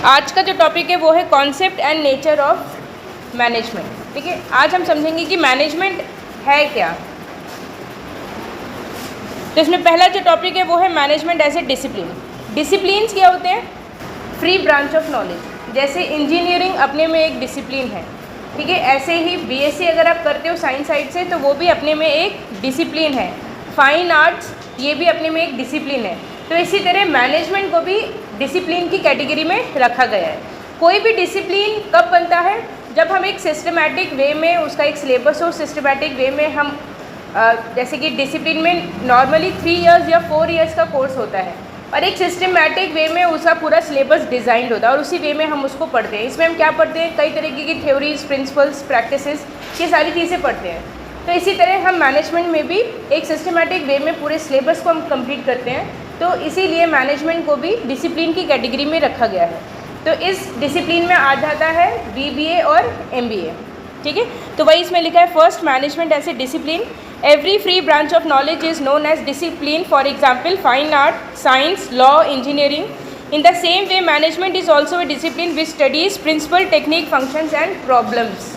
आज का जो टॉपिक है वो है concept and nature of management. ठीक है, आज हम समझेंगे कि मैनेजमेंट है क्या। तो इसमें पहला जो टॉपिक है वो है management as a discipline. Disciplines क्या होते हैं? Free branch of knowledge. जैसे इंजीनियरिंग अपने में एक डिसिप्लिन है, ठीक है, ऐसे ही बीएससी अगर आप करते हो साइंस साइड से तो वो भी अपने में एक डिसिप्लिन है। फाइन आर्ट्स ये भी अपने में एक डिसिप्लिन है। तो इसी तरह मैनेजमेंट को भी डिसिप्लिन की कैटेगरी में रखा गया है। कोई भी डिसिप्लिन कब बनता है? जब हम एक सिस्टमैटिक वे में उसका एक सिलेबस हो, सिस्टमैटिक वे में हम जैसे कि डिसिप्लिन में नॉर्मली 3 इयर्स या 4 इयर्स का कोर्स होता है और एक सिस्टमैटिक वे में उसका पूरा सिलेबस डिज़ाइंड होता है और उसी वे में हम उसको पढ़ते हैं। इसमें हम क्या पढ़ते हैं? कई तरीके की थ्योरीज, प्रिंसिपल्स, प्रैक्टिसेस, ये सारी चीज़ें पढ़ते हैं। तो इसी तरह हम मैनेजमेंट में भी एक सिस्टमैटिक वे में पूरे सिलेबस को हम कंप्लीट करते हैं। तो इसीलिए मैनेजमेंट को भी डिसिप्लिन की कैटेगरी में रखा गया है। तो इस डिसिप्लिन में आ जाता है बीबीए और एमबीए। ठीक है, तो वही इसमें लिखा है first management as a discipline. Every free branch of knowledge is known as discipline, for example fine art, science, law, engineering. In the same way management is also a discipline which studies principle, technique, functions and problems.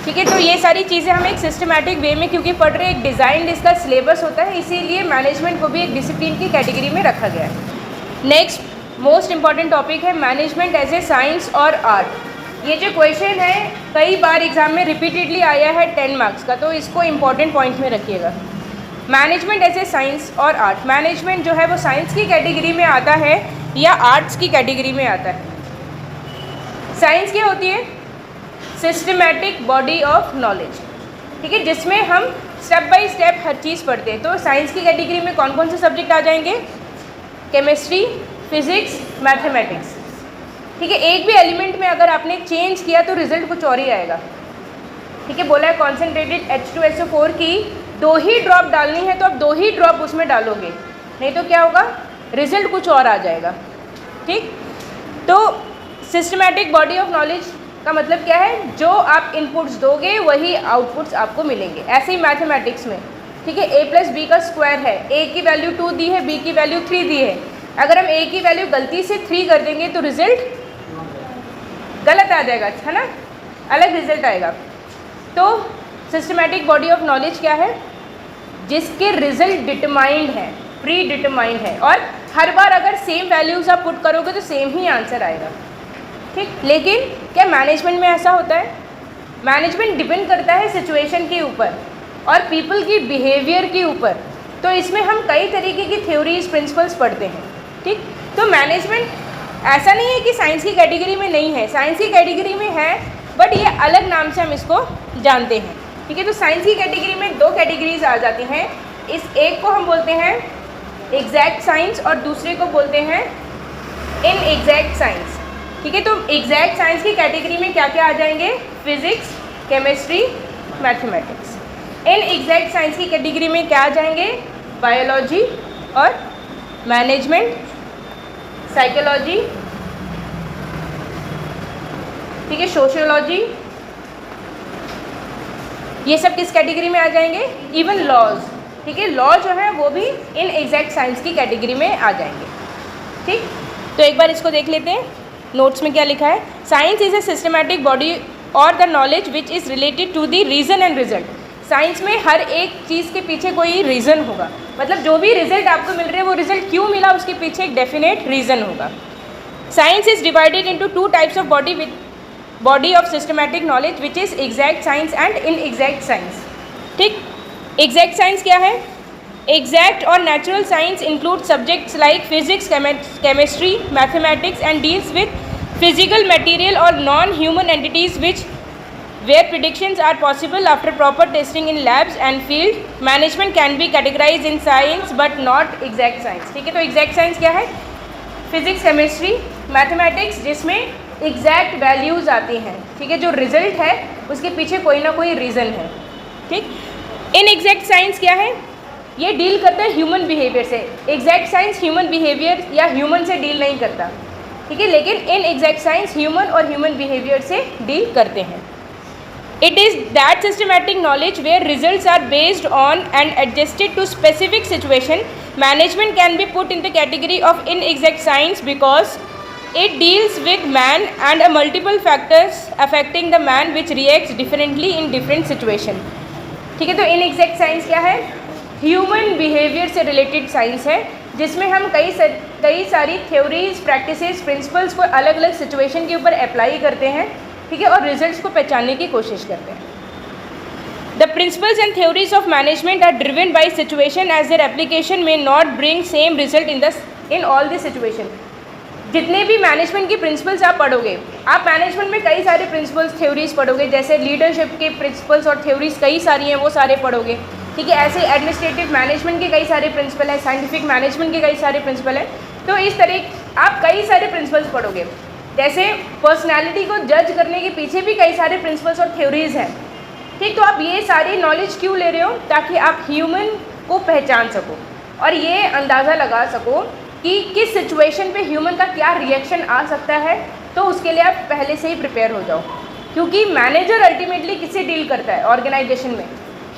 ठीक है, तो ये सारी चीज़ें हम एक systematic way में क्योंकि पढ़ रहे हैं, एक डिज़ाइंड इसका सिलेबस होता है, इसीलिए मैनेजमेंट को भी एक डिसिप्लिन की कैटेगरी में रखा गया है। नेक्स्ट मोस्ट इंपॉर्टेंट टॉपिक है मैनेजमेंट एज ए साइंस और आर्ट। ये जो क्वेश्चन है कई बार एग्जाम में रिपीटेडली आया है 10 मार्क्स का, तो इसको इंपॉर्टेंट पॉइंट में रखिएगा। मैनेजमेंट एज ए साइंस और आर्ट। मैनेजमेंट जो है वो साइंस की कैटेगरी में आता है या आर्ट्स की कैटेगरी में आता है? साइंस क्या होती है? Systematic body of knowledge. ठीक है, जिसमें हम स्टेप बाय स्टेप हर चीज़ पढ़ते हैं। तो साइंस की कैटेगरी में कौन कौन से सब्जेक्ट आ जाएंगे? Chemistry, physics, mathematics. ठीक है, एक भी एलिमेंट में अगर आपने चेंज किया तो रिजल्ट कुछ और ही आएगा। ठीक है, बोला है कॉन्सेंट्रेटेड H2SO4 की 2 ही ड्रॉप डालनी है तो आप 2 ही ड्रॉप उसमें डालोगे, नहीं तो क्या होगा? रिजल्ट कुछ और आ जाएगा। ठीक, तो सिस्टमैटिक बॉडी ऑफ नॉलेज का मतलब क्या है? जो आप इनपुट्स दोगे वही आउटपुट्स आपको मिलेंगे। ऐसे ही मैथमेटिक्स में, ठीक है, a+b का स्क्वायर है, a की वैल्यू 2 दी है, b की वैल्यू 3 दी है। अगर हम a की वैल्यू गलती से 3 कर देंगे तो रिजल्ट गलत आ जाएगा, है ना, अलग रिजल्ट आएगा। तो सिस्टमैटिक बॉडी ऑफ नॉलेज क्या है? जिसके रिजल्ट डिटरमाइंड है, प्री डिटरमाइंड है, और हर बार अगर सेम वैल्यूज़ आप पुट करोगे तो सेम ही आंसर आएगा। ठीक, लेकिन क्या मैनेजमेंट में ऐसा होता है? मैनेजमेंट डिपेंड करता है सिचुएशन के ऊपर और पीपल की बिहेवियर के ऊपर। तो इसमें हम कई तरीके की थ्योरीज, प्रिंसिपल्स पढ़ते हैं। ठीक, तो मैनेजमेंट ऐसा नहीं है कि साइंस की कैटेगरी में नहीं है, साइंस की कैटेगरी में है, बट ये अलग नाम से हम इसको जानते हैं। ठीक है, तो साइंस की कैटेगरी में 2 कैटेगरीज आ जाती हैं। इस एक को हम बोलते हैं एग्जैक्ट साइंस और दूसरे को बोलते हैं इनएग्जैक्ट साइंस। ठीक है, तो एग्जैक्ट साइंस की कैटेगरी में क्या क्या आ जाएंगे? Physics, chemistry, mathematics. Inexact science की कैटेगरी में क्या आ जाएंगे? बायोलॉजी और मैनेजमेंट, साइकोलॉजी, ठीक है, सोशियोलॉजी, ये सब किस कैटेगरी में आ जाएंगे? Even laws. ठीक है, लॉ जो है वो भी इनएग्जैक्ट साइंस की कैटेगरी में आ जाएंगे। ठीक, तो एक बार इसको देख लेते हैं। नोट्स में क्या लिखा है? Science is a systematic body और the knowledge which is related to the reason and result. Science में हर एक चीज़ के पीछे कोई रीज़न होगा, मतलब जो भी रिजल्ट आपको मिल रहा है वो रिजल्ट क्यों मिला उसके पीछे एक डेफिनेट रीज़न होगा। Science is divided into 2 types of body of systematic knowledge which is exact science and inexact science. ठीक, एग्जैक्ट साइंस क्या है? Exact or natural science includes subjects like physics, chemistry, mathematics and deals with physical material or non-human entities where predictions are possible after proper testing in labs and field. Management can be categorized in science but not exact science. ठीक है, तो exact science क्या है? Physics, chemistry, mathematics जिसमें exact values आती हैं। ठीक है, जो result है उसके पीछे कोई ना कोई reason है। ठीक, inexact science क्या है? ये डील करता है ह्यूमन बिहेवियर से। एग्जैक्ट साइंस ह्यूमन बिहेवियर या ह्यूमन से डील नहीं करता। ठीक है, लेकिन इन एग्जैक्ट साइंस ह्यूमन और ह्यूमन बिहेवियर से डील करते हैं। It is that systematic knowledge where results are based on and adjusted to specific situation. Management can be put in the category of inexact science because It deals with man and multiple factors affecting the man which reacts differently in different situation. ठीक है, तो इनएग्जैक्ट science क्या है? Human behaviour से related science है, जिसमें हम कई सारी थ्योरीज, प्रैक्टिसेस, प्रिंसिपल्स को अलग अलग सिचुएशन के ऊपर अप्लाई करते हैं, ठीक है, और रिजल्ट्स को पहचानने की कोशिश करते हैं. The principles and theories of management are driven by situation as their application may not bring same result in all the situation. जितने भी मैनेजमेंट की प्रिंसिपल्स आप पढ़ोगे, आप मैनेजमेंट में कई सारे प्रिंसिपल्स, थ्योरीज पढ़ोगे, जैसे लीडरशिप के प्रिंसिपल्स और थ्योरीज कई सारी हैं, वो सारे पढ़ोगे, ठीक है. ऐसे एडमिनिस्ट्रेटिव मैनेजमेंट के कई सारे प्रिंसिपल हैं, साइंटिफिक मैनेजमेंट के कई सारे प्रिंसिपल हैं. तो इस तरह आप कई सारे प्रिंसिपल्स पढ़ोगे. जैसे पर्सनैलिटी को जज करने के पीछे भी कई सारे प्रिंसिपल्स और थ्योरीज हैं, ठीक. तो आप ये सारी नॉलेज क्यों ले रहे हो? ताकि आप ह्यूमन को पहचान सको और ये अंदाज़ा लगा सको कि किस सिचुएशन पे ह्यूमन का क्या रिएक्शन आ सकता है. तो उसके लिए आप पहले से ही प्रिपेयर हो जाओ, क्योंकि मैनेजर अल्टीमेटली किससे डील करता है ऑर्गेनाइजेशन में?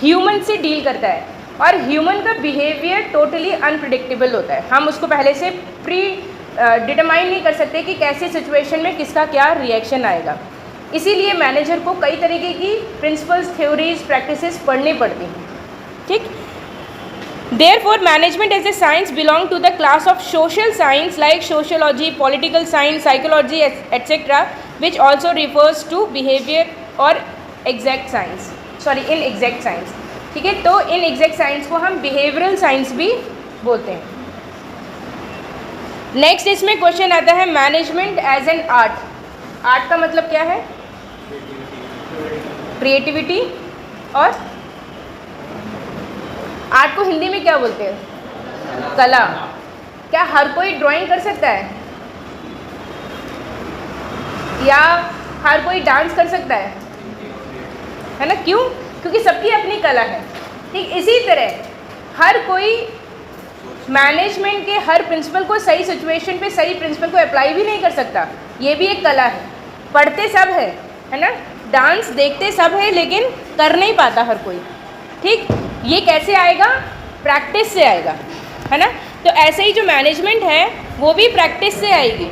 ह्यूमन से डील करता है. और ह्यूमन का बिहेवियर टोटली अनप्रिडिक्टेबल होता है. हम उसको पहले से डिटरमाइन नहीं कर सकते कि कैसे सिचुएशन में किसका क्या रिएक्शन आएगा. इसीलिए मैनेजर को कई तरीके की प्रिंसिपल्स, थ्योरीज, प्रैक्टिसेस पढ़नी पड़ती हैं, ठीक. Therefore, management as a science belong to the class of social science like sociology, political science, psychology, etc., which also refers to behavior or exact science. inexact science. ठीक है, तो inexact science को हम behavioral science भी बोलते हैं. Next इसमें question आता है management as an art. Art का मतलब क्या है? क्रिएटिविटी. और आर्ट को हिंदी में क्या बोलते हैं? कला. क्या हर कोई ड्राइंग कर सकता है? या हर कोई डांस कर सकता है ना? क्यों? क्योंकि सबकी अपनी कला है, ठीक. इसी तरह हर कोई मैनेजमेंट के हर प्रिंसिपल को सही सिचुएशन पे सही प्रिंसिपल को अप्लाई भी नहीं कर सकता. ये भी एक कला है. पढ़ते सब है ना, डांस देखते सब है, लेकिन कर नहीं पाता हर कोई, ठीक. ये कैसे आएगा? प्रैक्टिस से आएगा, है ना. तो ऐसे ही जो मैनेजमेंट है वो भी प्रैक्टिस से आएगी,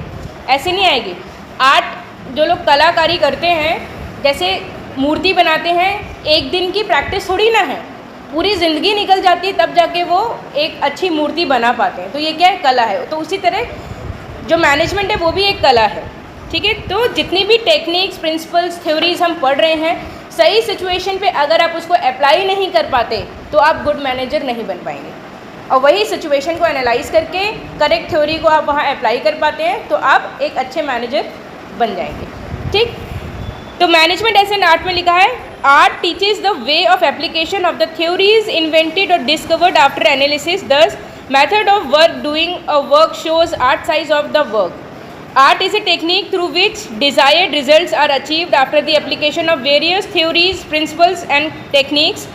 ऐसे नहीं आएगी. आर्ट जो लोग कलाकारी करते हैं, जैसे मूर्ति बनाते हैं, एक दिन की प्रैक्टिस थोड़ी ना है, पूरी ज़िंदगी निकल जाती है तब जाके वो एक अच्छी मूर्ति बना पाते हैं. तो ये क्या है? कला है. तो उसी तरह जो मैनेजमेंट है वो भी एक कला है, ठीक है. तो जितनी भी टेक्निक्स, प्रिंसिपल्स, थ्योरीज हम पढ़ रहे हैं, सही सिचुएशन पे अगर आप उसको अप्लाई नहीं कर पाते तो आप गुड मैनेजर नहीं बन पाएंगे. और वही सिचुएशन को एनालाइज करके करेक्ट थ्योरी को आप वहाँ अप्लाई कर पाते हैं तो आप एक अच्छे मैनेजर बन जाएंगे, ठीक. तो मैनेजमेंट ऐसे एन आर्ट में लिखा है, art teaches the way of application of the theories invented और डिस्कवर्ड आफ्टर एनालिसिस. दस method of work doing a work shows art size of the work. Art is a technique through which desired results are achieved after the application of various theories, principles and techniques.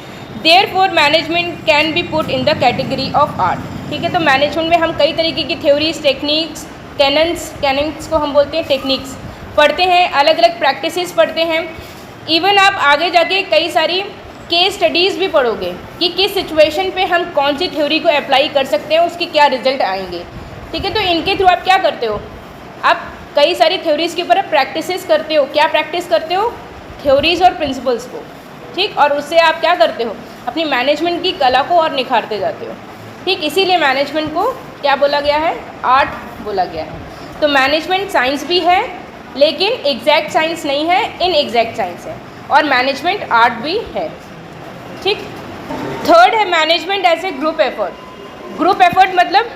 Therefore, management can be put in the category of art. ठीक है, तो management में हम कई तरीके की theories, techniques, cannons को हम बोलते हैं टेक्निक्स पढ़ते हैं, अलग अलग प्रैक्टिसेस पढ़ते हैं. इवन आप आगे जाके कई सारी केस स्टडीज़ भी पढ़ोगे कि किस सिचुएशन पे हम कौन सी थ्योरी को अप्लाई कर सकते हैं, उसके क्या रिजल्ट आएंगे, ठीक है. तो इनके थ्रू आप क्या करते हो? आप कई सारी थ्योरीज़ के ऊपर प्रैक्टिसेस करते हो. क्या प्रैक्टिस करते हो? थ्योरीज़ और प्रिंसिपल्स को, ठीक. और उससे आप क्या करते हो? अपनी मैनेजमेंट की कला को और निखारते जाते हो, ठीक. इसीलिए मैनेजमेंट को क्या बोला गया है? आर्ट बोला गया है. तो मैनेजमेंट साइंस भी है, लेकिन एग्जैक्ट साइंस नहीं है, इनएग्जैक्ट साइंस है. और मैनेजमेंट आर्ट भी है, ठीक. थर्ड है management as a group effort. Group effort मतलब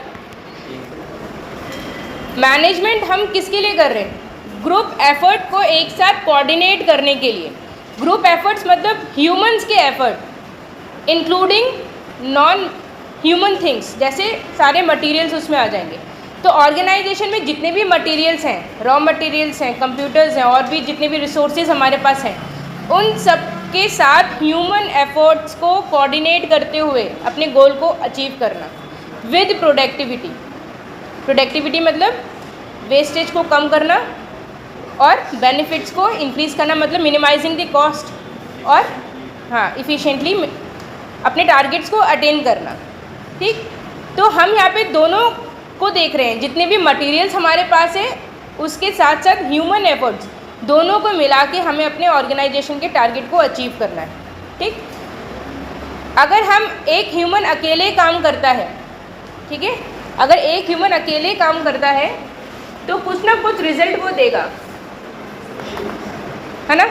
मैनेजमेंट हम किसके लिए कर रहे हैं? ग्रुप एफर्ट को एक साथ कोऑर्डिनेट करने के लिए. ग्रुप एफर्ट्स मतलब ह्यूमंस के effort including non human things, जैसे सारे मटेरियल्स उसमें आ जाएंगे. तो ऑर्गेनाइजेशन में जितने भी मटेरियल्स हैं, रॉ मटेरियल्स हैं, कंप्यूटर्स हैं, और भी जितने भी रिसोर्सेज हमारे पास हैं, उन सब के साथ ह्यूमन एफर्ट्स को कोऑर्डिनेट करते हुए अपने गोल को अचीव करना विद प्रोडक्टिविटी. प्रोडक्टिविटी मतलब वेस्टेज को कम करना और बेनिफिट्स को इंक्रीज़ करना, मतलब मिनिमाइजिंग द कॉस्ट, और इफ़िशेंटली अपने टारगेट्स को अटेन करना, ठीक. तो हम यहाँ पे दोनों को देख रहे हैं. जितने भी मटेरियल्स हमारे पास हैं उसके साथ साथ ह्यूमन एफर्ट्स, दोनों को मिला के हमें अपने ऑर्गेनाइजेशन के टारगेट को अचीव करना है। ठीक, अगर हम एक ह्यूमन अकेले काम करता है, ठीक है, अगर एक ह्यूमन अकेले काम करता है तो कुछ ना कुछ रिजल्ट वो देगा, है ना।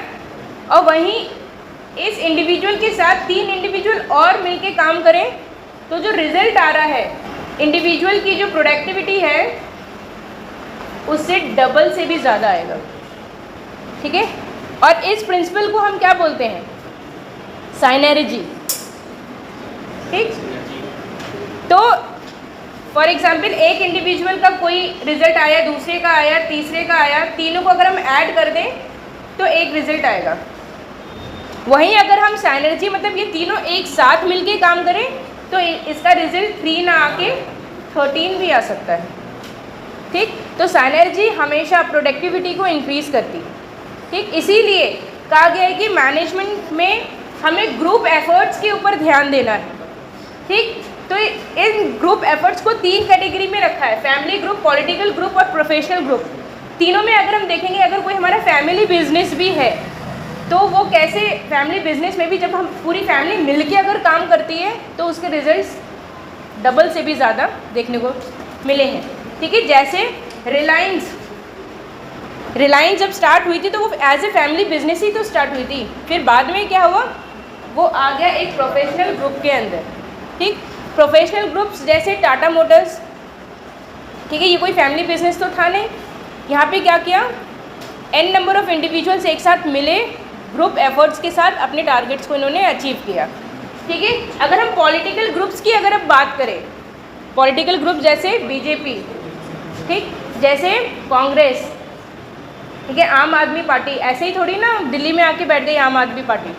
और वहीं इस इंडिविजुअल के साथ 3 इंडिविजुअल और मिलके काम करें तो जो रिजल्ट आ रहा है, इंडिविजुअल की जो प्रोडक्टिविटी है उससे डबल से भी ज़्यादा आएगा। ठीक है, और इस प्रिंसिपल को हम क्या बोलते हैं? साइनर्जी। ठीक, तो फॉर एग्जाम्पल एक इंडिविजुअल का कोई रिजल्ट आया, दूसरे का आया, तीसरे का आया, तीनों को अगर हम ऐड कर दें तो एक रिजल्ट आएगा। वहीं अगर हम साइनर्जी मतलब ये तीनों एक साथ मिलके काम करें तो इसका रिजल्ट 3 ना आके 13 भी आ सकता है। ठीक, तो साइनर्जी हमेशा प्रोडक्टिविटी को इंक्रीज़ करती है। ठीक, इसीलिए कहा गया है कि मैनेजमेंट में हमें ग्रुप एफर्ट्स के ऊपर ध्यान देना है। ठीक, तो इन ग्रुप एफर्ट्स को 3 कैटेगरी में रखा है, फैमिली ग्रुप, पॉलिटिकल ग्रुप और प्रोफेशनल ग्रुप। तीनों में अगर हम देखेंगे, अगर कोई हमारा फैमिली बिजनेस भी है तो वो कैसे, फैमिली बिजनेस में भी जब हम पूरी फैमिली मिलके अगर काम करती है तो उसके रिजल्ट्स डबल से भी ज़्यादा देखने को मिले हैं। ठीक है, जैसे रिलायंस जब स्टार्ट हुई थी तो वो एज ए फैमिली बिजनेस ही तो स्टार्ट हुई थी, फिर बाद में क्या हुआ, वो आ गया एक प्रोफेशनल ग्रुप के अंदर। ठीक, प्रोफेशनल ग्रुप्स जैसे टाटा मोटर्स, ठीक है, ये कोई फैमिली बिजनेस तो था नहीं, यहाँ पे क्या किया, n नंबर ऑफ इंडिविजुअल्स एक साथ मिले, ग्रुप एफर्ट्स के साथ अपने टारगेट्स को इन्होंने अचीव किया। ठीक है, अगर हम पॉलिटिकल ग्रुप्स की अगर अब बात करें, पॉलिटिकल ग्रुप जैसे बीजेपी, ठीक, जैसे कांग्रेस, ठीक है, आम आदमी पार्टी, ऐसे ही थोड़ी ना दिल्ली में आके बैठ गई आम आदमी पार्टी,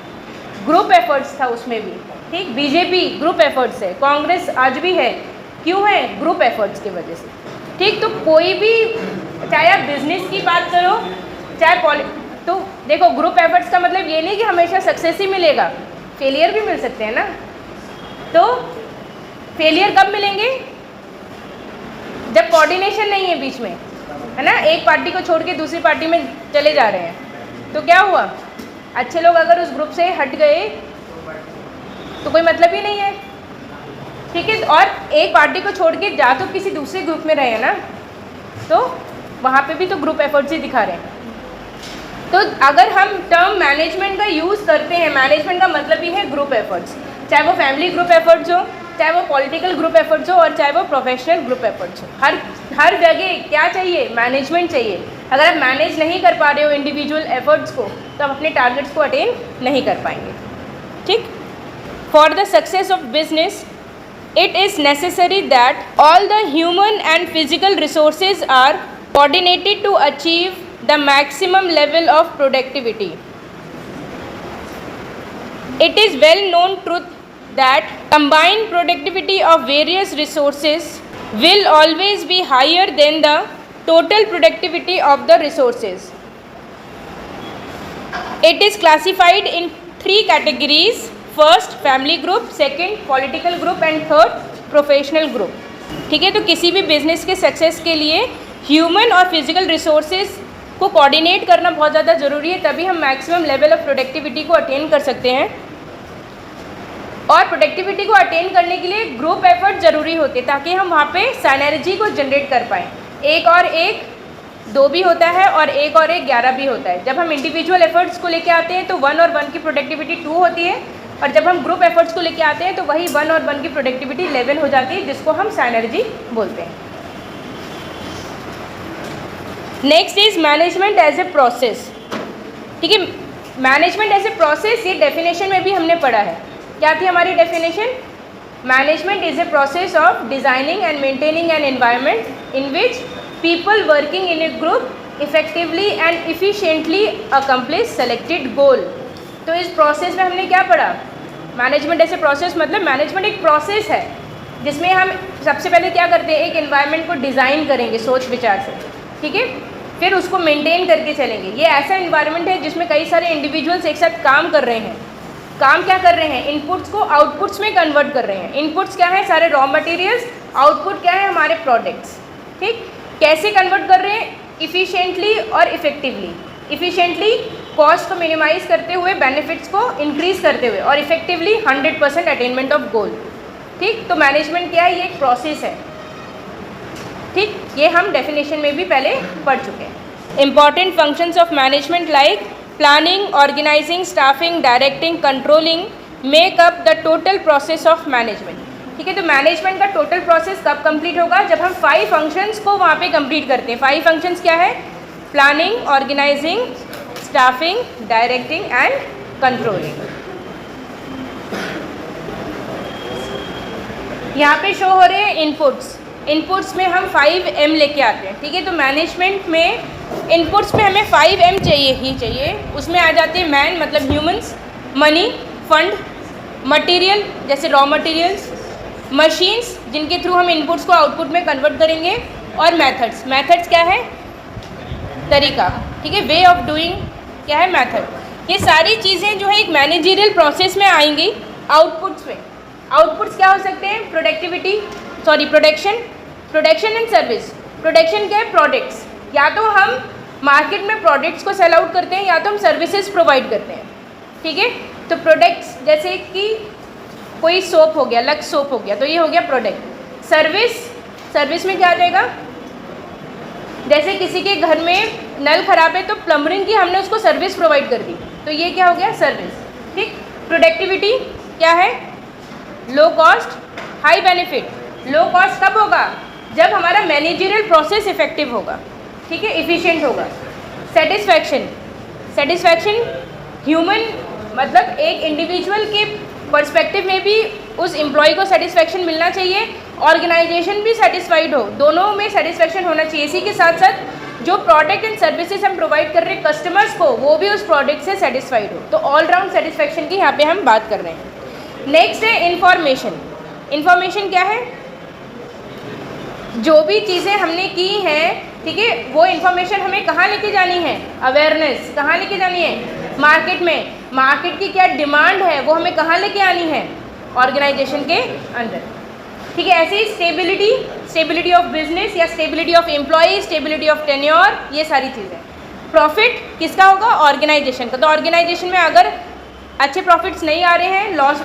ग्रुप एफर्ट्स था उसमें भी। ठीक, बीजेपी ग्रुप एफर्ट्स है, कांग्रेस आज भी है, क्यों है? ग्रुप एफर्ट्स की वजह से। ठीक, तो कोई भी, चाहे आप बिजनेस की बात करो चाहे तो देखो, ग्रुप एफर्ट्स का मतलब ये नहीं कि हमेशा सक्सेस ही मिलेगा, फेलियर भी मिल सकते हैं ना। तो फेलियर कब मिलेंगे? जब कोऑर्डिनेशन नहीं है बीच में, है ना, एक पार्टी को छोड़ के दूसरी पार्टी में चले जा रहे हैं तो क्या हुआ, अच्छे लोग अगर उस ग्रुप से हट गए तो कोई मतलब ही नहीं है। ठीक है, और एक पार्टी को छोड़ के जा तो किसी दूसरे ग्रुप में रहे हैं ना, तो वहाँ पे भी तो ग्रुप एफर्ट्स ही दिखा रहे हैं। तो अगर हम टर्म मैनेजमेंट का यूज़ करते हैं, मैनेजमेंट का मतलब ही है ग्रुप एफर्ट्स, चाहे वो फैमिली ग्रुप एफर्ट्स हो, चाहे वो पॉलिटिकल ग्रुप एफर्ट्स हो और चाहे वो प्रोफेशनल ग्रुप एफर्ट्स हो, हर जगह क्या चाहिए? मैनेजमेंट चाहिए। अगर आप मैनेज नहीं कर पा रहे हो इंडिविजुअल एफर्ट्स को तो आप अपने टारगेट्स को अटेन नहीं कर पाएंगे। ठीक, for the success of business it is necessary that all the human and physical resources are coordinated to achieve the maximum level of productivity. It is well known truth that combined productivity of various resources will always be higher than the total productivity of the resources. It is classified in 3 categories. First family group, second political group and third professional group. ठीक है, तो किसी भी business के success के लिए human और physical resources को कोऑर्डिनेट करना बहुत ज़्यादा ज़रूरी है, तभी हम मैक्सिमम लेवल ऑफ प्रोडक्टिविटी को अटेन कर सकते हैं। और प्रोडक्टिविटी को अटेन करने के लिए ग्रुप एफर्ट ज़रूरी होते हैं ताकि हम वहाँ पे सिनर्जी को जनरेट कर पाएँ। 1 और 1 2 भी होता है और 1 और 1 11 भी होता है। जब हम इंडिविजुअल एफर्ट्स को लेके आते हैं तो 1 और 1 की प्रोडक्टिविटी 2 होती है, और जब हम ग्रुप एफर्ट्स को लेके आते हैं तो वही 1 और 1 की प्रोडक्टिविटी 11 हो जाती है, जिसको हम सिनर्जी बोलते हैं। Next is management as a process. ठीक है, मैनेजमेंट एज ए प्रोसेस, ये डेफिनेशन में भी हमने पढ़ा है। क्या थी हमारी definition? Management is a process of designing and maintaining an environment in which people working in a group effectively and efficiently accomplish selected goal. तो इस प्रोसेस में हमने क्या पढ़ा? मैनेजमेंट ऐसे प्रोसेस मतलब मैनेजमेंट एक प्रोसेस है जिसमें हम सबसे पहले क्या करते हैं, एक एनवायरनमेंट को डिज़ाइन करेंगे सोच विचार से, ठीक है, फिर उसको मेंटेन करके चलेंगे। ये ऐसा एनवायरनमेंट है जिसमें कई सारे इंडिविजुअल्स एक साथ काम कर रहे हैं। काम क्या कर रहे हैं? इनपुट्स को आउटपुट्स में कन्वर्ट कर रहे हैं। इनपुट्स क्या है? सारे रॉ मटेरियल्स। आउटपुट क्या है? हमारे प्रोडक्ट्स। ठीक, कैसे कन्वर्ट कर रहे हैं? इफ़िशेंटली और इफ़ेक्टिवली। इफ़िशेंटली कॉस्ट को मिनिमाइज करते हुए, बेनिफिट्स को इंक्रीज करते हुए, और इफेक्टिवली 100% अटेनमेंट ऑफ गोल। ठीक, तो मैनेजमेंट क्या है? ये एक प्रोसेस है। ठीक, ये हम डेफिनेशन में भी पहले पढ़ चुके हैं। Important functions of management like planning, organising, staffing, directing, controlling make up the total process of management. ठीक है, तो मैनेजमेंट का टोटल प्रोसेस कब कंप्लीट होगा? जब हम 5 फंक्शंस को वहाँ पे कंप्लीट करते हैं। 5 फंक्शंस क्या है? Planning, organising, staffing, directing and controlling. यहाँ पे शो हो रहे हैं इनपुट्स। इनपुट्स में हम 5M लेके आते हैं। ठीक है, तो मैनेजमेंट में इनपुट्स में हमें 5M चाहिए ही चाहिए। उसमें आ जाते हैं मैन मतलब ह्यूमंस, मनी, फंड, मटेरियल जैसे रॉ मटेरियल्स, मशीन्स जिनके थ्रू हम इनपुट्स को आउटपुट में कन्वर्ट करेंगे, और मेथड्स। मेथड्स क्या है? तरीका। ठीक है, वे ऑफ डूइंग क्या है? मेथड। ये सारी चीज़ें जो है एक मैनेजरियल प्रोसेस में आएंगी आउटपुट्स में। आउटपुट्स क्या हो सकते हैं? Production and service. प्रोडक्शन क्या है? प्रोडक्ट्स। या तो हम मार्केट में प्रोडक्ट्स को सेल आउट करते हैं, या तो हम सर्विसेज प्रोवाइड करते हैं। ठीक है, तो प्रोडक्ट्स जैसे कि कोई सोप हो गया, लक्स सोप हो गया, तो ये हो गया प्रोडक्ट। सर्विस में क्या आ जाएगा? जैसे किसी के घर में नल खराब है तो प्लम्बरिंग की हमने उसको सर्विस प्रोवाइड कर दी, तो ये क्या हो गया? सर्विस। ठीक, प्रोडक्टिविटी क्या है? Low cost high benefit. Low cost कब होगा? जब हमारा मैनेजरियल प्रोसेस इफेक्टिव होगा। ठीक है, इफिशिएंट होगा। सेटिस्फैक्शन ह्यूमन मतलब एक इंडिविजुअल के पर्सपेक्टिव में भी उस एम्प्लॉय को सेटिस्फैक्शन मिलना चाहिए, ऑर्गेनाइजेशन भी सेटिस्फाइड हो, दोनों में सेटिस्फैक्शन होना चाहिए। इसी के साथ साथ जो प्रोडक्ट एंड सर्विसेज हम प्रोवाइड कर रहे हैं कस्टमर्स को, वो भी उस प्रोडक्ट से सेटिस्फाइड हो। तो ऑल राउंड सेटिस्फैक्शन की यहाँ पे हम बात कर रहे हैं। नेक्स्ट है इंफॉर्मेशन। इंफॉर्मेशन क्या है? जो भी चीज़ें हमने की हैं, ठीक है, वो इन्फॉर्मेशन हमें कहाँ लेके जानी है? अवेयरनेस। कहाँ लेके जानी है? मार्केट में। मार्केट की क्या डिमांड है वो हमें कहाँ लेके आनी है? ऑर्गेनाइजेशन के अंदर। ठीक है, ऐसे ही स्टेबिलिटी ऑफ बिजनेस या stability of employ, stability of tenure, ये सारी चीज़ें। प्रॉफिट किसका होगा? ऑर्गेनाइजेशन का। तो ऑर्गेनाइजेशन में अगर अच्छे प्रॉफिट्स नहीं आ रहे हैं, लॉस,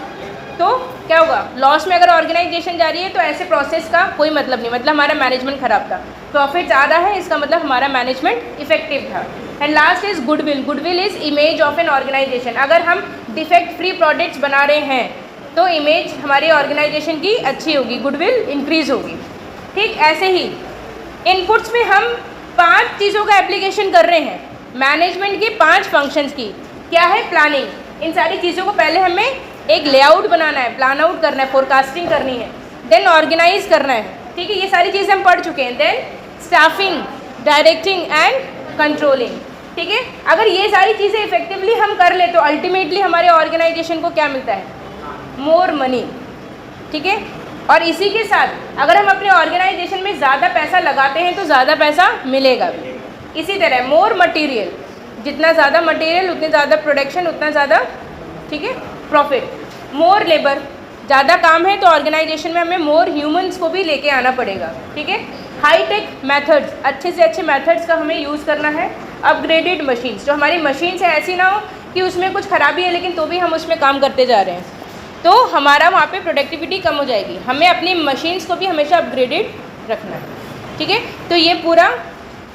तो क्या होगा? लॉस में अगर ऑर्गेनाइजेशन जा रही है तो ऐसे प्रोसेस का कोई मतलब नहीं, मतलब हमारा मैनेजमेंट खराब था। प्रॉफिट आ रहा है, इसका मतलब हमारा मैनेजमेंट इफेक्टिव था। And last is goodwill. Goodwill is image of an organisation. अगर हम डिफेक्ट फ्री प्रोडक्ट्स बना रहे हैं तो इमेज हमारी ऑर्गेनाइजेशन की अच्छी होगी, गुडविल इंक्रीज होगी। ठीक, ऐसे ही इनपुट्स में हम 5 चीज़ों का एप्लीकेशन कर रहे हैं मैनेजमेंट की, 5 फंक्शंस की। क्या है? प्लानिंग। इन सारी चीज़ों को पहले हमें एक लेआउट बनाना है, प्लान आउट करना है, फोरकास्टिंग करनी है, देन ऑर्गेनाइज करना है। ठीक है, ये सारी चीज़ें हम पढ़ चुके हैं। Then staffing, directing and controlling. ठीक है, अगर ये सारी चीज़ें इफेक्टिवली हम कर ले तो अल्टीमेटली हमारे ऑर्गेनाइजेशन को क्या मिलता है? More money. ठीक है, और इसी के साथ अगर हम अपने ऑर्गेनाइजेशन में ज़्यादा पैसा लगाते हैं तो ज़्यादा पैसा मिलेगा भी। इसी तरह मोर मटेरियल, जितना ज़्यादा मटेरियल उतने ज़्यादा प्रोडक्शन, उतना ज़्यादा, ठीक है, प्रॉफिट। मोर लेबर, ज़्यादा काम है तो ऑर्गेनाइजेशन में हमें मोर ह्यूमंस को भी लेके आना पड़ेगा। ठीक है, हाई टेक मेथड्स, अच्छे से अच्छे मेथड्स का हमें यूज़ करना है। अपग्रेडेड मशीन्स, जो हमारी मशीन्स है ऐसी ना हो कि उसमें कुछ खराबी है लेकिन तो भी हम उसमें काम करते जा रहे हैं, तो हमारा वहाँ पे प्रोडक्टिविटी कम हो जाएगी। हमें अपनी मशीन्स को भी हमेशा अपग्रेडेड रखना है। ठीक है, तो ये पूरा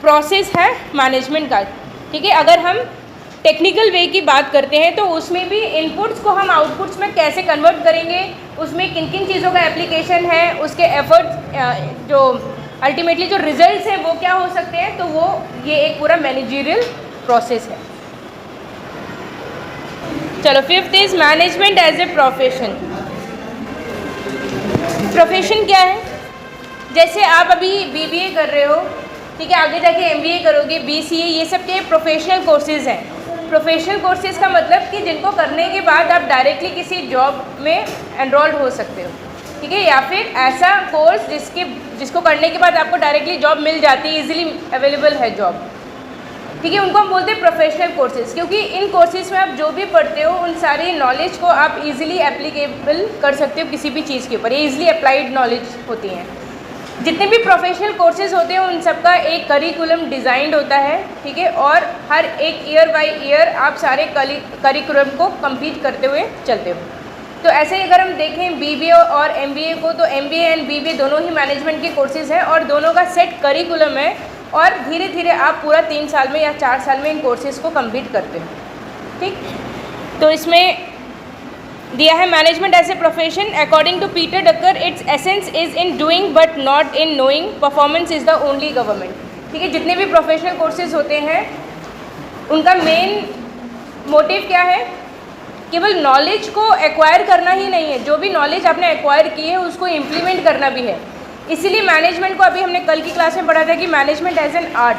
प्रोसेस है मैनेजमेंट का। ठीक है, अगर हम टेक्निकल वे की बात करते हैं तो उसमें भी इनपुट्स को हम आउटपुट्स में कैसे कन्वर्ट करेंगे, उसमें किन किन चीज़ों का एप्लीकेशन है, उसके एफर्ट्स, जो अल्टीमेटली जो रिजल्ट्स हैं वो क्या हो सकते हैं, तो वो ये एक पूरा मैनेजरियल प्रोसेस है। चलो, 5th is management as a profession. Profession क्या है? जैसे आप अभी BBA कर रहे हो, ठीक है, आगे जाके MBA करोगे, BCA, ये सब के प्रोफेशनल कोर्सेज हैं। प्रोफेशनल कोर्सेज का मतलब कि जिनको करने के बाद आप डायरेक्टली किसी जॉब में एनरोल्ड हो सकते हो। ठीक है, या फिर ऐसा कोर्स जिसको करने के बाद आपको डायरेक्टली जॉब मिल जाती है, इजीली अवेलेबल है जॉब। ठीक है, उनको हम बोलते हैं प्रोफेशनल कोर्सेज, क्योंकि इन कोर्सेज में आप जो भी पढ़ते हो उन सारी नॉलेज को आप इजीली एप्लीकेबल कर सकते हो किसी भी चीज़ के ऊपर। ये इजीली अप्लाइड नॉलेज होती हैं। जितने भी प्रोफेशनल कोर्सेज होते हैं उन सबका एक करिकुलम डिज़ाइंड होता है, ठीक है, और हर एक ईयर बाय ईयर आप सारे करिकुलम को कंप्लीट करते हुए चलते हो। तो ऐसे ही अगर हम देखें बीबीए और एमबीए को, तो एमबीए एंड बीबीए दोनों ही मैनेजमेंट के कोर्सेज हैं और दोनों का सेट करिकुलम है और धीरे धीरे आप पूरा 3 साल में या 4 साल में इन कोर्सेज को कंप्लीट करते हो, ठीक। तो इसमें दिया है management as a profession according to Peter Drucker its essence is in doing but not in knowing, performance is the only government, ठीक है। जितने भी प्रोफेशनल कोर्सेज होते हैं उनका मेन मोटिव क्या है, केवल नॉलेज को एक्वायर करना ही नहीं है, जो भी नॉलेज आपने एक्वायर की है उसको इम्प्लीमेंट करना भी है। इसीलिए मैनेजमेंट को अभी हमने कल की क्लास में पढ़ा था कि मैनेजमेंट एज एन आर्ट,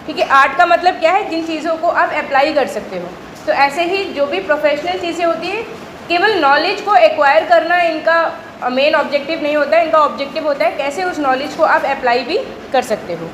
ठीक है। आर्ट का मतलब क्या है, जिन चीज़ों को आप अप्लाई कर सकते हो। तो ऐसे ही जो भी प्रोफेशनल चीज़ें होती हैं केवल नॉलेज को एक्वायर करना इनका मेन ऑब्जेक्टिव नहीं होता है, इनका ऑब्जेक्टिव होता है कैसे उस नॉलेज को आप अप्लाई भी कर सकते हो।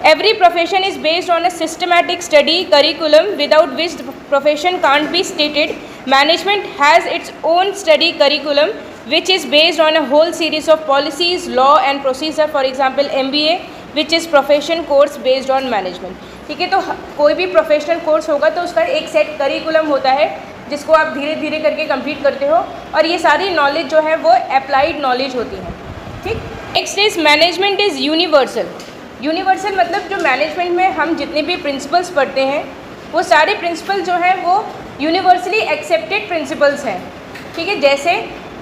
Every profession is based on a systematic study curriculum without which the profession can't be stated. Management has its own study curriculum which is based on a whole series of policies, law and procedure. For example, MBA which is profession course based on management. ठीक है, तो कोई भी professional course होगा तो उसका एक set curriculum होता है जिसको आप धीरे धीरे करके कंप्लीट करते हो और ये सारी नॉलेज जो है वो अप्लाइड नॉलेज होती है, ठीक। Next is management is universal. Universal मतलब जो मैनेजमेंट में हम जितने भी प्रिंसिपल्स पढ़ते हैं वो सारे प्रिंसिपल जो हैं वो यूनिवर्सली एक्सेप्टेड प्रिंसिपल्स हैं, ठीक है। जैसे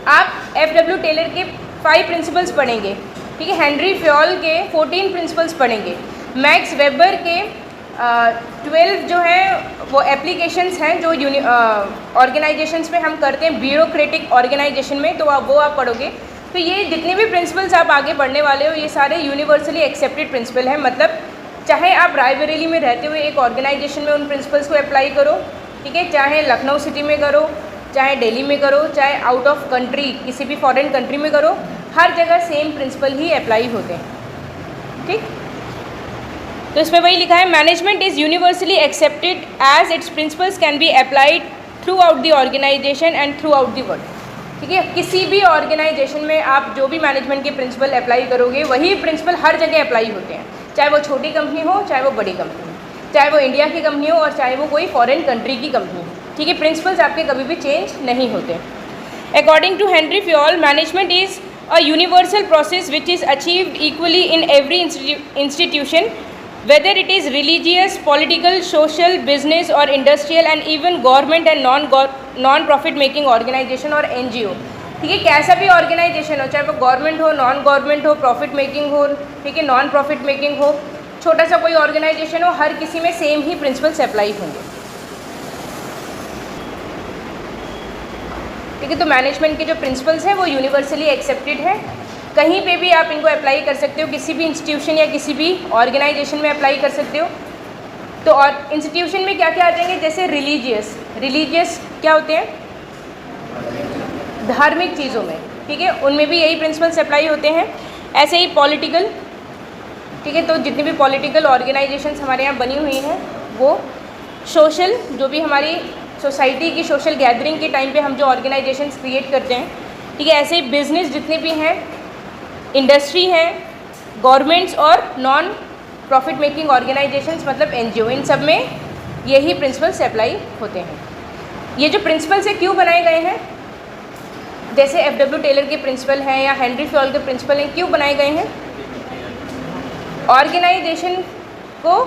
आप एफ.डब्ल्यू. टेलर के 5 प्रिंसिपल्स पढ़ेंगे, ठीक है, हेनरी फ्योल के 14 प्रिंसिपल्स पढ़ेंगे, मैक्स वेबर के 12 जो हैं वो एप्लीकेशंस हैं जो ऑर्गेनाइजेशंस में हम करते हैं ब्यूरोक्रेटिक ऑर्गेनाइजेशन में, तो वो आप पढ़ोगे। तो ये जितने भी प्रिंसिपल्स आप आगे पढ़ने वाले हो ये सारे यूनिवर्सली एक्सेप्टेड प्रिंसिपल हैं। मतलब चाहे आप रायबरेली में रहते हुए एक ऑर्गेनाइजेशन में उन प्रिंसिपल्स को अप्लाई करो, ठीक है, चाहे लखनऊ सिटी में करो, चाहे दिल्ली में करो, चाहे आउट ऑफ कंट्री किसी भी फॉरेन कंट्री में करो, हर जगह सेम प्रिंसिपल ही अप्लाई होते हैं, ठीक। तो इसमें वही लिखा है management is universally accepted as its principles can be applied throughout the organisation and throughout the world, ठीक है। किसी भी ऑर्गेनाइजेशन में आप जो भी मैनेजमेंट के प्रिंसिपल अप्लाई करोगे वही प्रिंसिपल हर जगह अप्लाई होते हैं, चाहे वो छोटी कंपनी हो चाहे वो बड़ी कंपनी हो, चाहे वो इंडिया की कंपनी हो और चाहे वो कोई फॉरेन कंट्री की कंपनी हो, ठीक है। प्रिंसिपल्स आपके कभी भी चेंज नहीं होते। According to Henry Fayol management is a universal process which is achieved equally in every institution whether it is religious, political, social, business or industrial and even government and non-profit making organization और NGO, ठीक है। कैसा भी organisation हो, चाहे वो government हो, non government हो, प्रॉफिट मेकिंग हो, ठीक है, नॉन प्रॉफिट मेकिंग हो, छोटा सा कोई ऑर्गेनाइजेशन हो, हर किसी में सेम ही प्रिंसिपल्स अप्लाई होंगे, ठीक है। तो मैनेजमेंट के जो प्रिंसिपल्स हैं वो यूनिवर्सली एक्सेप्टेड है, कहीं पे भी आप इनको अप्लाई कर सकते हो, किसी भी इंस्टीट्यूशन या किसी भी ऑर्गेनाइजेशन में अप्लाई कर सकते हो। तो और इंस्टीट्यूशन में क्या क्या आ जाएंगे, जैसे रिलीजियस क्या होते हैं, धार्मिक चीज़ों में, ठीक है, उनमें भी यही प्रिंसिपल्स अप्लाई होते हैं। ऐसे ही पॉलिटिकल, ठीक है, तो जितनी भी पॉलिटिकल ऑर्गेनाइजेशंस हमारे यहाँ बनी हुई हैं वो, सोशल जो भी हमारी सोसाइटी की सोशल गैदरिंग के टाइम पे हम जो ऑर्गेनाइजेशंस क्रिएट करते हैं, ठीक है। ऐसे ही बिजनेस जितने भी हैं, इंडस्ट्री हैं, गवर्नमेंट्स और नॉन प्रॉफिट मेकिंग ऑर्गेनाइजेशंस मतलब NGO, इन सब में यही प्रिंसिपल्स अप्लाई होते हैं। ये जो प्रिंसिपल्स है क्यों बनाए गए हैं, जैसे F.W. टेलर के प्रिंसिपल हैं या हेनरी फ्योल के प्रिंसिपल हैं, क्यों बनाए गए हैं, ऑर्गेनाइजेशन को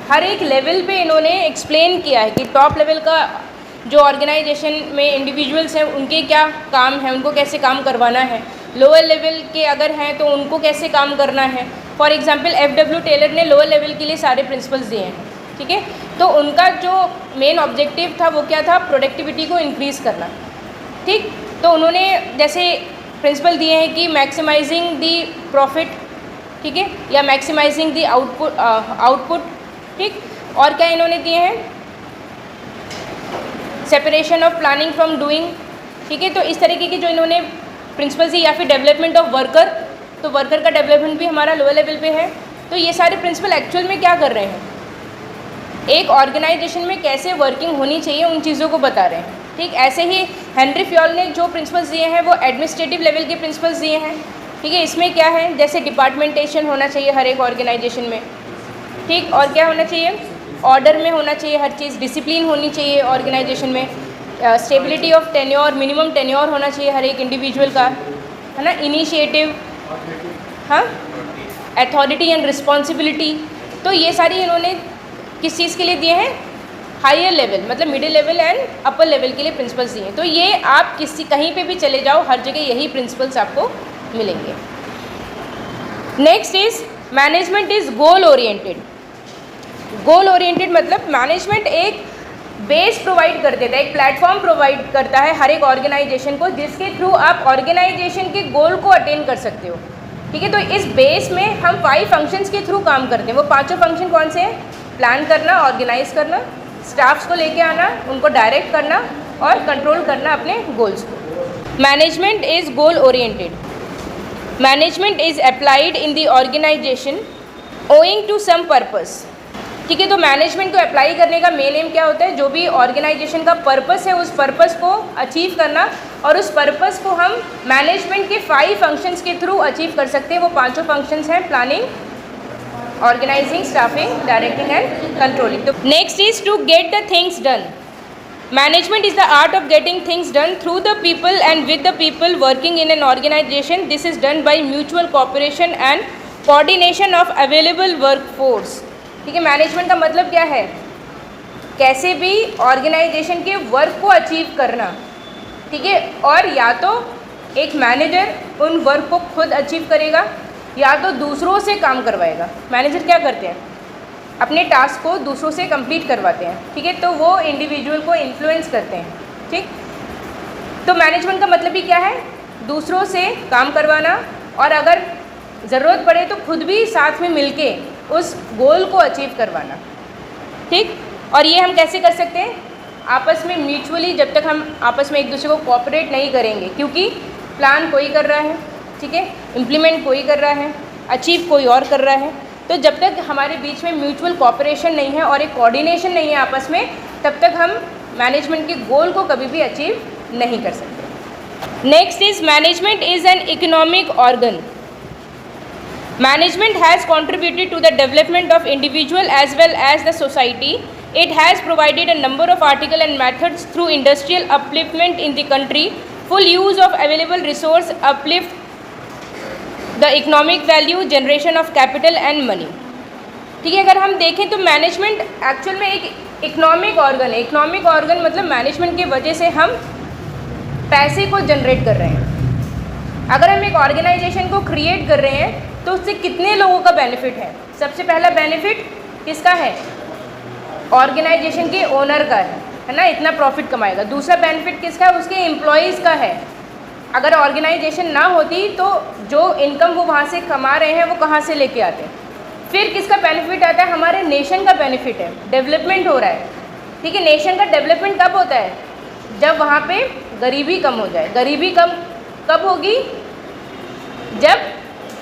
हर एक लेवल पे इन्होंने एक्सप्लेन किया है कि टॉप लेवल का जो ऑर्गेनाइजेशन में इंडिविजुअल्स हैं उनके क्या काम है, उनको कैसे काम करवाना है, लोअर लेवल के अगर हैं तो उनको कैसे काम करना है। For example F.W. टेलर ने लोअर लेवल के लिए सारे प्रिंसिपल्स दिए हैं, ठीक है। तो उनका जो मेन ऑब्जेक्टिव था वो क्या था, प्रोडक्टिविटी को इंक्रीज़ करना, ठीक। तो उन्होंने जैसे प्रिंसिपल दिए हैं कि मैक्सिमाइजिंग दी प्रॉफिट, ठीक है, या मैक्सिमाइजिंग दी आउटपुट, ठीक। और क्या इन्होंने दिए हैं, separation of planning from doing, ठीक है। तो इस तरीके की जो इन्होंने प्रिंसिपल्स या फिर डेवलपमेंट ऑफ वर्कर, तो वर्कर का डेवलपमेंट भी हमारा लोअर लेवल पे है। तो ये सारे प्रिंसिपल एक्चुअल में क्या कर रहे हैं, एक ऑर्गेनाइजेशन में कैसे वर्किंग होनी चाहिए उन चीज़ों को बता रहे हैं, ठीक। ऐसे ही हेनरी फ्योल ने जो प्रिंसिपल्स दिए हैं वो एडमिनिस्ट्रेटिव लेवल के प्रिंसिपल्स दिए हैं, ठीक है, इसमें क्या है, जैसे डिपार्टमेंटेशन होना चाहिए हर एक ऑर्गेनाइजेशन में, ठीक, और क्या होना चाहिए, ऑर्डर में होना चाहिए हर चीज़, डिसिप्लिन होनी चाहिए ऑर्गेनाइजेशन में, stability of tenure, minimum tenure होना चाहिए हर एक इंडिविजुअल का, है ना, इनिशिएटिव, हाँ, अथॉरिटी एंड रिस्पॉन्सिबिलिटी। तो ये सारी इन्होंने किस चीज़ के लिए दिए हैं, हायर लेवल, मतलब middle level and upper level के लिए प्रिंसिपल्स दिए हैं। तो ये आप कहीं पे भी चले जाओ, हर जगह यही प्रिंसिपल्स आपको मिलेंगे। Next is management is goal oriented. Goal oriented मतलब मैनेजमेंट एक बेस प्रोवाइड कर देता है, एक प्लेटफॉर्म प्रोवाइड करता है हर एक ऑर्गेनाइजेशन को, जिसके थ्रू आप ऑर्गेनाइजेशन के गोल को अटेन कर सकते हो। ठीक है, तो इस बेस में हम 5 फंक्शंस के थ्रू काम करते हैं। वो 5 फंक्शन कौन से हैं, प्लान करना, ऑर्गेनाइज करना, स्टाफ्स को लेके आना, उनको डायरेक्ट करना और कंट्रोल करना अपने गोल्स को। Management is goal oriented. Management is applied in the organisation owing to some purpose. ठीक है, तो मैनेजमेंट को अप्लाई करने का मेन एम क्या होता है, जो भी ऑर्गेनाइजेशन का पर्पस है उस पर्पस को अचीव करना, और उस पर्पस को हम मैनेजमेंट के 5 फंक्शंस के थ्रू अचीव कर सकते हैं। वो 5 फंक्शंस हैं, planning, organising, staffing, directing and controlling. तो next is to get the things done. Management is the art of getting things done through the people and with the people working in an organization. This is done by mutual cooperation and coordination of available workforce. ठीक है, management का मतलब क्या है, कैसे भी organisation के work को अचीव करना। ठीक है, और या तो एक मैनेजर उन वर्क को खुद अचीव करेगा या तो दूसरों से काम करवाएगा। मैनेजर क्या करते हैं, अपने टास्क को दूसरों से कंप्लीट करवाते हैं। ठीक है, तो वो इंडिविजुअल को इन्फ्लुएंस करते हैं। ठीक, तो मैनेजमेंट का मतलब ही क्या है, दूसरों से काम करवाना, और अगर ज़रूरत पड़े तो खुद भी साथ में मिलके उस गोल को अचीव करवाना। ठीक, और ये हम कैसे कर सकते हैं, आपस में म्यूचुअली, जब तक हम आपस में एक दूसरे को कोऑपरेट नहीं करेंगे, क्योंकि प्लान कोई कर रहा है, ठीक है, इम्प्लीमेंट कोई कर रहा है, अचीव कोई और कर रहा है। तो जब तक हमारे बीच में म्यूचुअल कोऑपरेशन नहीं है और एक कोऑर्डिनेशन नहीं है आपस में, तब तक हम मैनेजमेंट के गोल को कभी भी अचीव नहीं कर सकते। Next is management is an economic organ. Management has contributed to the development of individual as well as the society. It has provided a number of articles and methods through industrial upliftment in the country. Full use of available resource uplift the economic value, generation of capital and money. ठीक है, अगर हम देखें तो management actual में एक economic organ है। Economic organ मतलब मैनेजमेंट की वजह से हम पैसे को जनरेट कर रहे हैं। अगर हम एक ऑर्गेनाइजेशन को क्रिएट कर रहे हैं तो उससे कितने लोगों का बेनिफिट है, सबसे पहला बेनिफिट किसका है, ऑर्गेनाइजेशन के ओनर का है ना, इतना प्रॉफिट कमाएगा। दूसरा बेनिफिट किसका है, उसके एम्प्लॉयज़ का है। अगर ऑर्गेनाइजेशन ना होती तो जो इनकम वो वहाँ से कमा रहे हैं वो कहाँ से लेके आते हैं। फिर किसका बेनिफिट आता है, हमारे नेशन का बेनिफिट है, डेवलपमेंट हो रहा है। ठीक है, नेशन का डेवलपमेंट कब होता है, जब वहाँ पे गरीबी कम हो जाए। गरीबी कम कब होगी, जब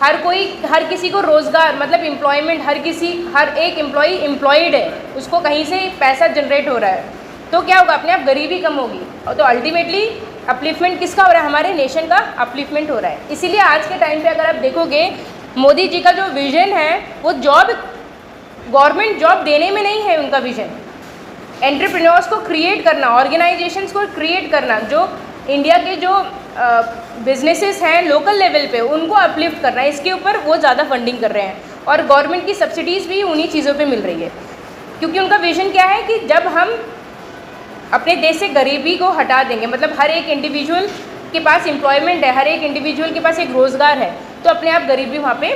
हर किसी को रोज़गार, मतलब एम्प्लॉयमेंट, हर एक एम्प्लॉई एम्प्लॉयड है, उसको कहीं से पैसा जनरेट हो रहा है, तो क्या होगा, अपने आप गरीबी कम होगी। और तो अल्टीमेटली अपलिफ्टमेंट किसका हो रहा है, हमारे नेशन का अपलिफ्टमेंट हो रहा है। इसीलिए आज के टाइम पे अगर आप देखोगे, मोदी जी का जो विज़न है वो जॉब, गवर्नमेंट जॉब देने में नहीं है उनका विज़न, एंटरप्रेन्योर्स को क्रिएट करना, ऑर्गेनाइजेशंस को क्रिएट करना, जो इंडिया के जो बिजनेसेस हैं लोकल लेवल पे उनको अपलिफ्ट करना है। इसके ऊपर वो ज़्यादा फंडिंग कर रहे हैं, और गवर्नमेंट की सब्सिडीज़ भी उन्हीं चीज़ों पे मिल रही है, क्योंकि उनका विज़न क्या है कि जब हम अपने देश से गरीबी को हटा देंगे, मतलब हर एक इंडिविजुअल के पास एम्प्लॉयमेंट है, हर एक इंडिविजुअल के पास एक रोज़गार है, तो अपने आप गरीबी वहाँ पे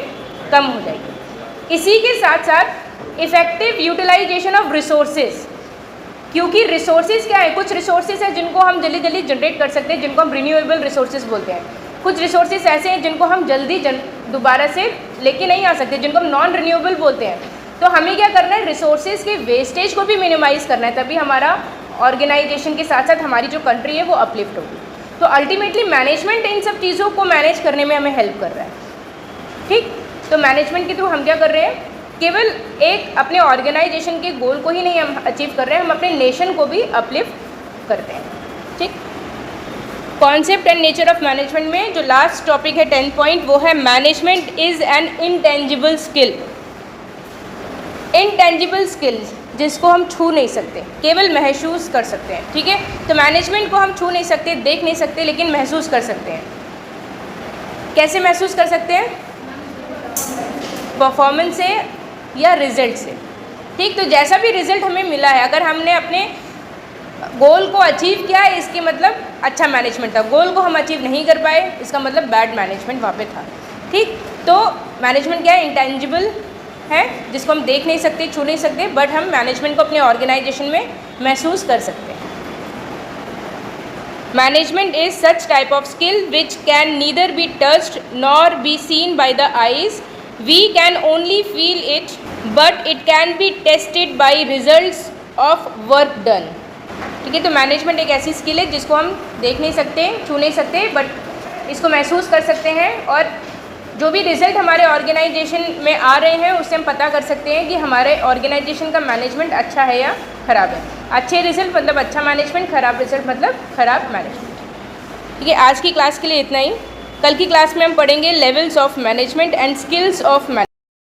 कम हो जाएगी। इसी के साथ साथ इफ़ेक्टिव यूटिलाइजेशन ऑफ रिसोर्सेज, क्योंकि रिसोर्सेज क्या है, कुछ रिसोर्सेज हैं जिनको हम जल्दी जल्दी जनरेट कर सकते हैं, जिनको हम रिन्यूएबल रिसोर्सेज बोलते हैं। कुछ रिसोर्सेज ऐसे हैं जिनको हम जल्दी दोबारा से लेके नहीं आ सकते, जिनको हम नॉन रिन्यूएबल बोलते हैं। तो हमें क्या करना है, रिसोर्सेज के वेस्टेज को भी मिनिमाइज़ करना है, तभी हमारा ऑर्गेनाइजेशन के साथ साथ हमारी जो कंट्री है वो अपलिफ्ट होगी। तो अल्टीमेटली मैनेजमेंट इन सब चीज़ों को मैनेज करने में हमें हेल्प कर रहा है। ठीक, तो मैनेजमेंट के थ्रू हम क्या कर रहे हैं, केवल एक अपने ऑर्गेनाइजेशन के गोल को ही नहीं हम अचीव कर रहे हैं, हम अपने नेशन को भी अपलिफ्ट करते हैं। ठीक, concept and nature of management में जो लास्ट टॉपिक है 10 पॉइंट, वो है management is an intangible skill. Intangible skills जिसको हम छू नहीं सकते, केवल महसूस कर सकते हैं। ठीक है, तो मैनेजमेंट को हम छू नहीं सकते, देख नहीं सकते, लेकिन महसूस कर सकते हैं। कैसे महसूस कर सकते हैं? परफॉर्मेंस से या रिजल्ट से। ठीक, तो जैसा भी रिजल्ट हमें मिला है, अगर हमने अपने गोल को अचीव किया है, इसके मतलब अच्छा मैनेजमेंट था। गोल को हम अचीव नहीं कर पाए, इसका मतलब बैड मैनेजमेंट वहाँ पे था। ठीक, तो मैनेजमेंट क्या है? इंटेंजिबल है, जिसको हम देख नहीं सकते, छू नहीं सकते, बट हम मैनेजमेंट को अपने ऑर्गेनाइजेशन में महसूस कर सकते हैं। Management is such type of skill which can neither be touched nor be seen by the eyes, we can only feel it, but it can be tested by results of work done. ठीक है, तो management एक ऐसी skill है जिसको हम देख नहीं सकते, छू नहीं सकते, बट इसको महसूस कर सकते हैं, और जो भी रिज़ल्ट हमारे ऑर्गेनाइजेशन में आ रहे हैं उससे हम पता कर सकते हैं कि हमारे ऑर्गेनाइजेशन का मैनेजमेंट अच्छा है या ख़राब है। अच्छे रिज़ल्ट मतलब अच्छा मैनेजमेंट, ख़राब रिज़ल्ट मतलब ख़राब मैनेजमेंट। ठीक है, आज की क्लास के लिए इतना ही। कल की क्लास में हम पढ़ेंगे levels of management and skills of management.